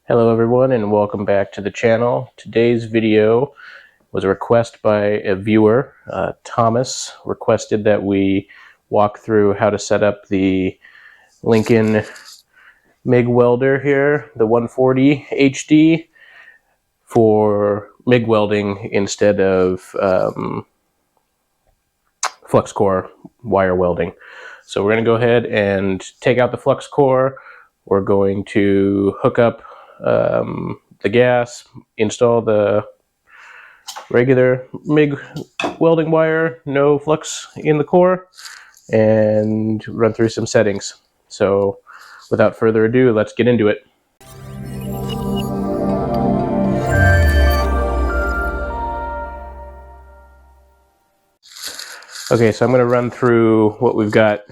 Hello everyone and welcome back to the channel. Today's video was a request by a viewer. Thomas requested that we walk through how to set up the Lincoln MIG welder here, the 140 HD, for MIG welding instead of flux core wire welding. So we're going to go ahead and take out the flux core. We're going to hook up the gas, install the regular MIG welding wire, no flux in the core, and run through some settings. So without further ado, let's get into it. Okay, so I'm going to run through what we've got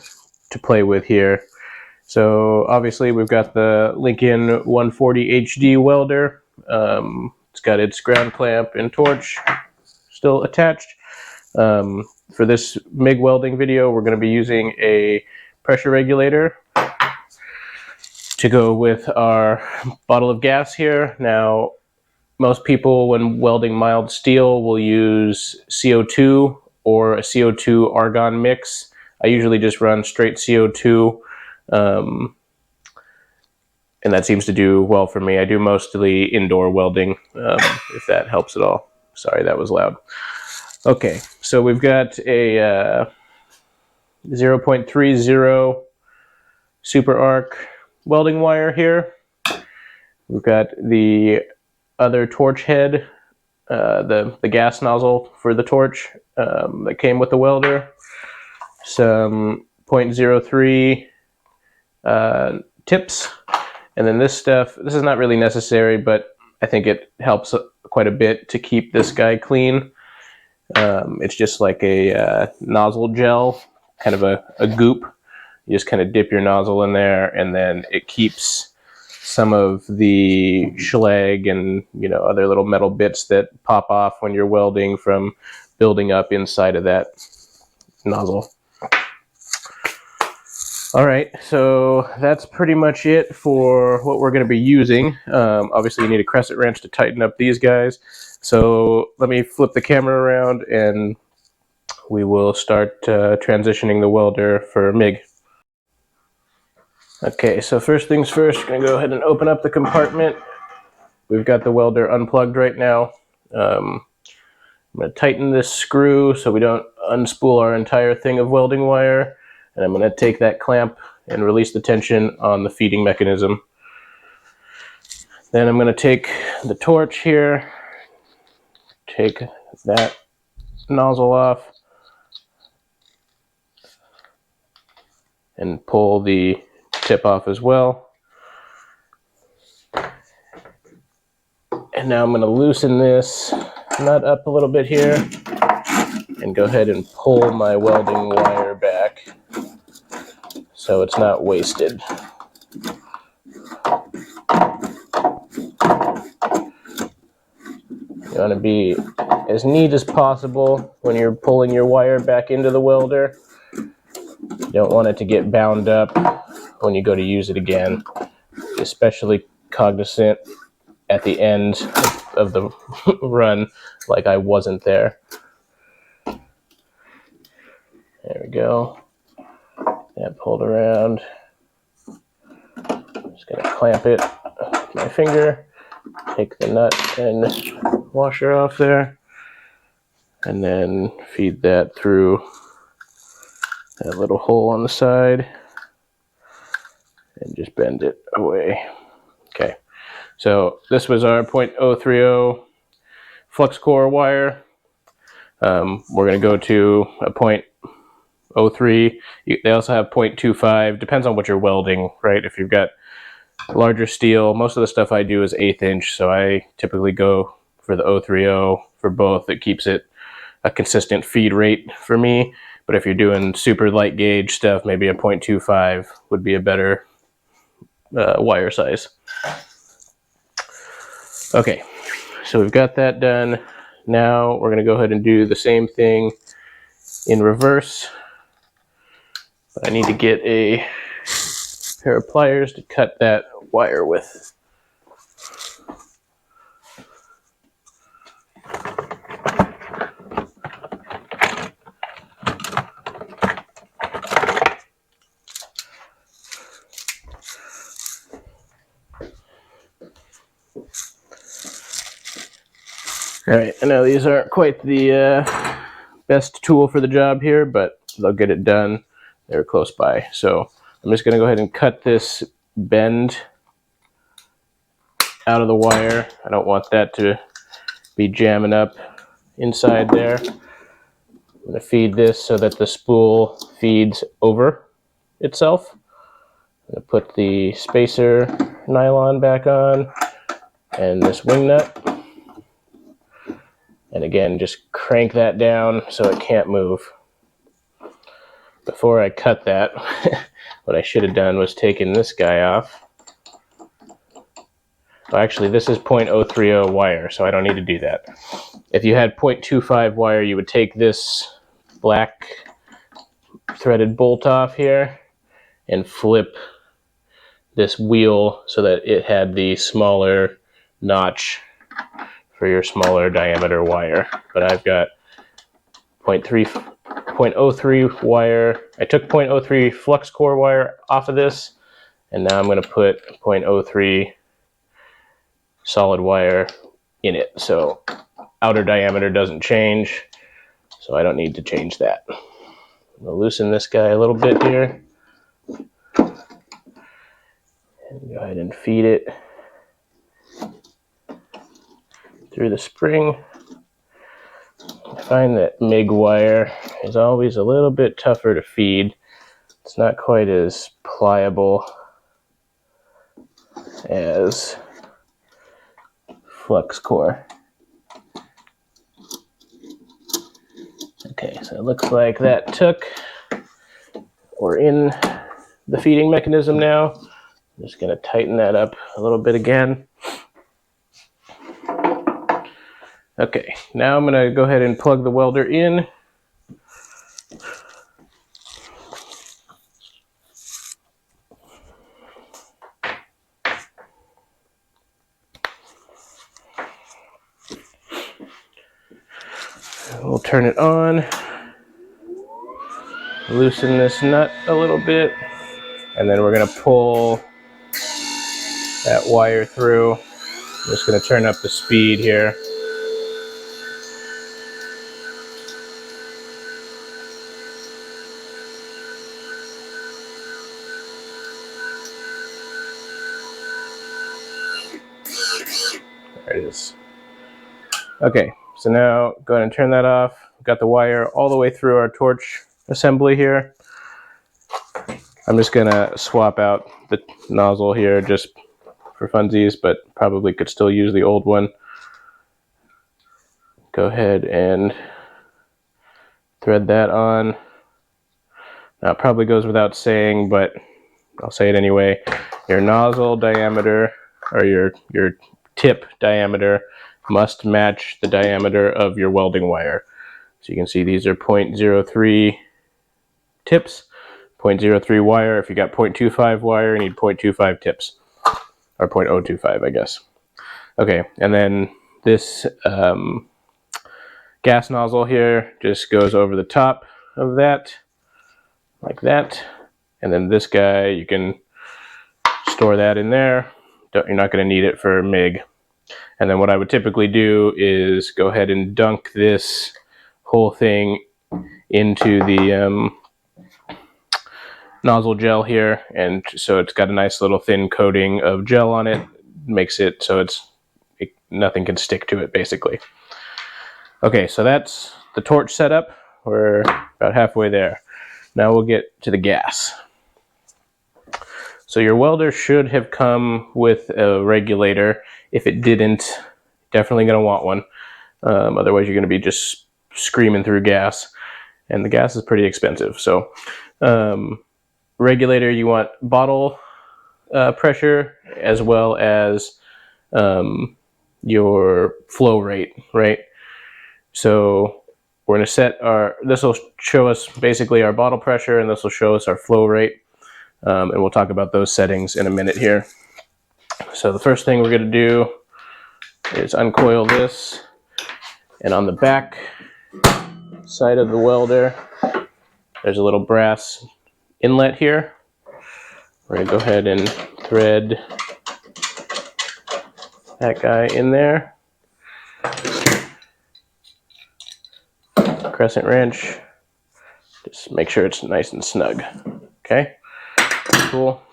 to play with here. So obviously we've got the Lincoln 140 HD welder. It's got its ground clamp and torch still attached. For this MIG welding video, we're going to be using a pressure regulator to go with our bottle of gas here. Now, most people when welding mild steel will use CO2 or a CO2 argon mix. I usually just run straight CO2. And that seems to do well for me. I do mostly indoor welding, if that helps at all. Sorry, that was loud. Okay, so we've got a 0.30 super arc welding wire here. We've got the other torch head, the gas nozzle for the torch that came with the welder. Some 0.03 tips, and then this stuff, this is not really necessary, but I think it helps quite a bit to keep this guy clean. It's just like a nozzle gel, kind of a goop. You just kind of dip your nozzle in there, and then it keeps some of the slag and other little metal bits that pop off when you're welding from building up inside of that nozzle. Alright, so that's pretty much it for what we're going to be using. Obviously you need a crescent wrench to tighten up these guys. So let me flip the camera around and we will start transitioning the welder for MIG. Okay, so first things first, we're going to go ahead and open up the compartment. We've got the welder unplugged right now. I'm going to tighten this screw so we don't unspool our entire thing of welding wire. And I'm going to take that clamp and release the tension on the feeding mechanism. Then I'm going to take the torch here, take that nozzle off, and pull the tip off as well. And now I'm going to loosen this nut up a little bit here and go ahead and pull my welding wire back so it's not wasted. You want to be as neat as possible when you're pulling your wire back into the welder. You don't want it to get bound up when you go to use it again. Especially cognizant at the end of the run, like I wasn't there. There we go. That pulled around. Just gonna clamp it with my finger, take the nut and washer off there, and then feed that through that little hole on the side and just bend it away. Okay, so this was our 0.030 flux core wire. We're gonna go to a 0.03. They also have 0.25, depends on what you're welding, right? If you've got larger steel, most of the stuff I do is 1/8 inch, so I typically go for the 030 for both. It keeps it a consistent feed rate for me, but if you're doing super light gauge stuff, maybe a 0.25 would be a better wire size. Okay, so we've got that done. Now we're going to go ahead and do the same thing in reverse. I need to get a pair of pliers to cut that wire with. All right, I know these aren't quite the best tool for the job here, but they'll get it done. They're close by. So I'm just gonna go ahead and cut this bend out of the wire. I don't want that to be jamming up inside there. I'm gonna feed this so that the spool feeds over itself. I'm gonna put the spacer nylon back on and this wing nut. And again, just crank that down so it can't move. Before I cut that, what I should have done was taken this guy off. Well, actually, this is 0.030 wire, so I don't need to do that. If you had 0.25 wire, you would take this black threaded bolt off here and flip this wheel so that it had the smaller notch for your smaller diameter wire. But I've got 0.03 wire. I took 0.03 flux core wire off of this, and now I'm going to put 0.03 solid wire in it. So outer diameter doesn't change, so I don't need to change that. I'm going to loosen this guy a little bit here. And go ahead and feed it through the spring. I find that MIG wire is always a little bit tougher to feed. It's not quite as pliable as flux core. Okay, so it looks like that took. We're in the feeding mechanism now. I'm just going to tighten that up a little bit again. Okay, now I'm going to go ahead and plug the welder in. We'll turn it on, loosen this nut a little bit, and then we're going to pull that wire through. I'm just going to turn up the speed here. There it is. Okay, so now go ahead and turn that off. We've got the wire all the way through our torch assembly here. I'm just gonna swap out the nozzle here just for funsies, but probably could still use the old one. Go ahead and thread that on. Now it probably goes without saying, but I'll say it anyway. Your nozzle diameter, or your tip diameter, must match the diameter of your welding wire. So you can see these are 0.03 tips, 0.03 wire. If you got 0.25 wire, you need 0.25 tips, or 0.025, I guess. Okay, and then this gas nozzle here just goes over the top of that, like that. And then this guy, you can store that in there. You're not going to need it for MIG. And then what I would typically do is go ahead and dunk this whole thing into the nozzle gel here, and so it's got a nice little thin coating of gel on it, makes it so nothing can stick to it basically. Okay, so that's the torch setup. We're about halfway there. Now we'll get to the gas. So your welder should have come with a regulator. If it didn't, definitely going to want one. Otherwise you're going to be just screaming through gas, and the gas is pretty expensive. So regulator, you want bottle pressure as well as your flow rate, right? So we're going to set this will show us basically our bottle pressure, and this will show us our flow rate. And we'll talk about those settings in a minute here. So the first thing we're going to do is uncoil this, and on the back side of the welder there's a little brass inlet here. We're going to go ahead and thread that guy in there. Crescent wrench. Just make sure it's nice and snug. Okay, cool.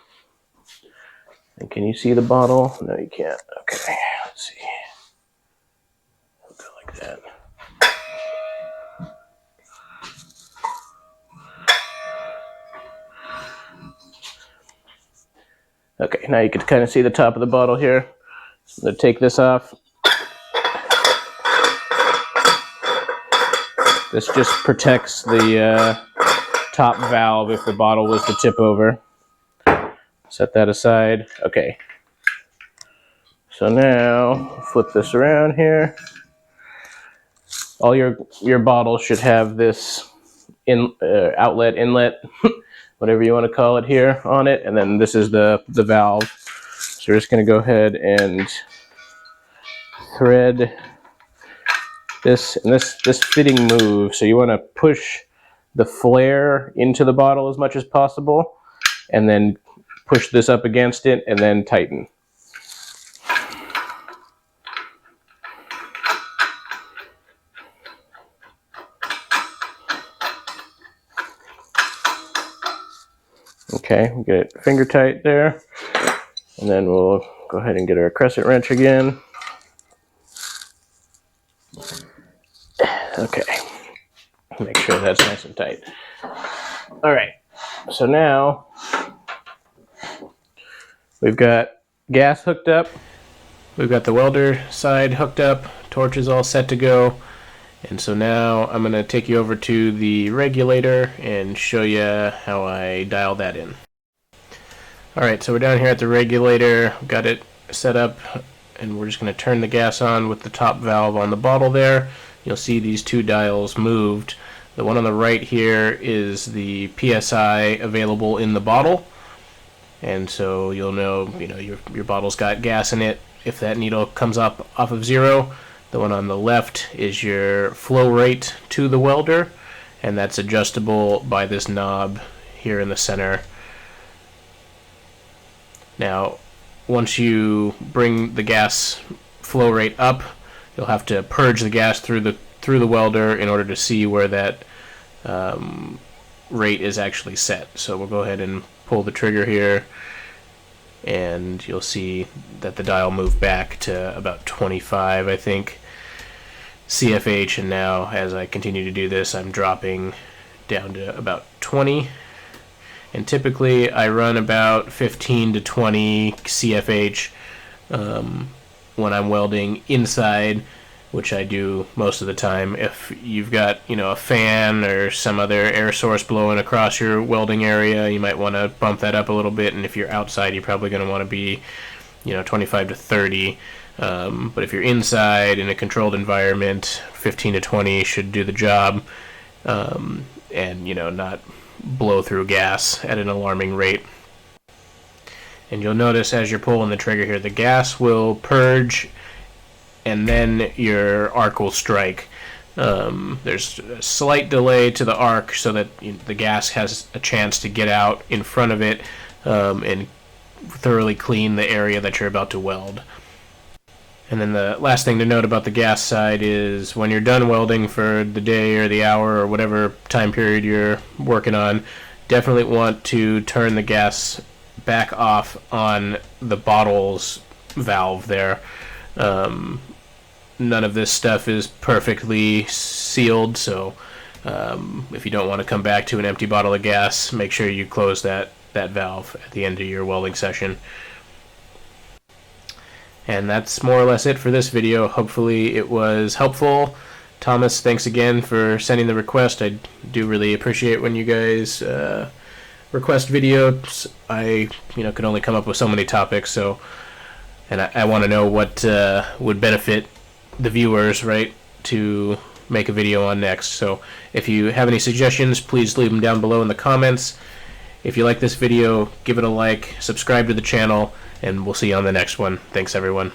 And can you see the bottle? No, you can't. Okay, let's see. I'll go like that. Okay, now you can kind of see the top of the bottle here. So I'm going to take this off. This just protects the top valve if the bottle was to tip over. Set that aside. Okay. So now, flip this around here. All your bottles should have this outlet, inlet, whatever you want to call it here on it, and then this is the valve. So we're just going to go ahead and thread this, and this fitting move. So you want to push the flare into the bottle as much as possible, and then push this up against it, and then tighten. Okay, we get it finger tight there, and then we'll go ahead and get our crescent wrench again. Okay, make sure that's nice and tight. All right, so now we've got gas hooked up, we've got the welder side hooked up, torch is all set to go, and so now I'm going to take you over to the regulator and show you how I dial that in. Alright, so we're down here at the regulator, got it set up, and we're just going to turn the gas on with the top valve on the bottle there. You'll see these two dials moved. The one on the right here is the PSI available in the bottle, and so you'll know, your bottle's got gas in it if that needle comes up off of 0. The one on the left is your flow rate to the welder, and that's adjustable by this knob here in the center. Now, once you bring the gas flow rate up, you'll have to purge the gas through the welder in order to see where that rate is actually set. So we'll go ahead and pull the trigger here, and you'll see that the dial moved back to about 25, I think, CFH, and now as I continue to do this, I'm dropping down to about 20. And typically I run about 15 to 20 CFH when I'm welding inside, which I do most of the time. If you've got a fan or some other air source blowing across your welding area, you might want to bump that up a little bit, and if you're outside, you're probably going to want to be 25 to 30. But if you're inside in a controlled environment, 15 to 20 should do the job, and not blow through gas at an alarming rate. And you'll notice as you're pulling the trigger here, the gas will purge and then your arc will strike. There's a slight delay to the arc so that the gas has a chance to get out in front of it and thoroughly clean the area that you're about to weld. And then the last thing to note about the gas side is when you're done welding for the day or the hour or whatever time period you're working on, definitely want to turn the gas back off on the bottle's valve there. None of this stuff is perfectly sealed, so if you don't want to come back to an empty bottle of gas, make sure you close that valve at the end of your welding session. And that's more or less it for this video. Hopefully it was helpful. Thomas, thanks again for sending the request. I do really appreciate when you guys request videos. I could only come up with so many topics, and I want to know what would benefit the viewers, right, to make a video on next. So if you have any suggestions, please leave them down below in the comments. If you like this video, give it a like, subscribe to the channel, and we'll see you on the next one. Thanks, everyone.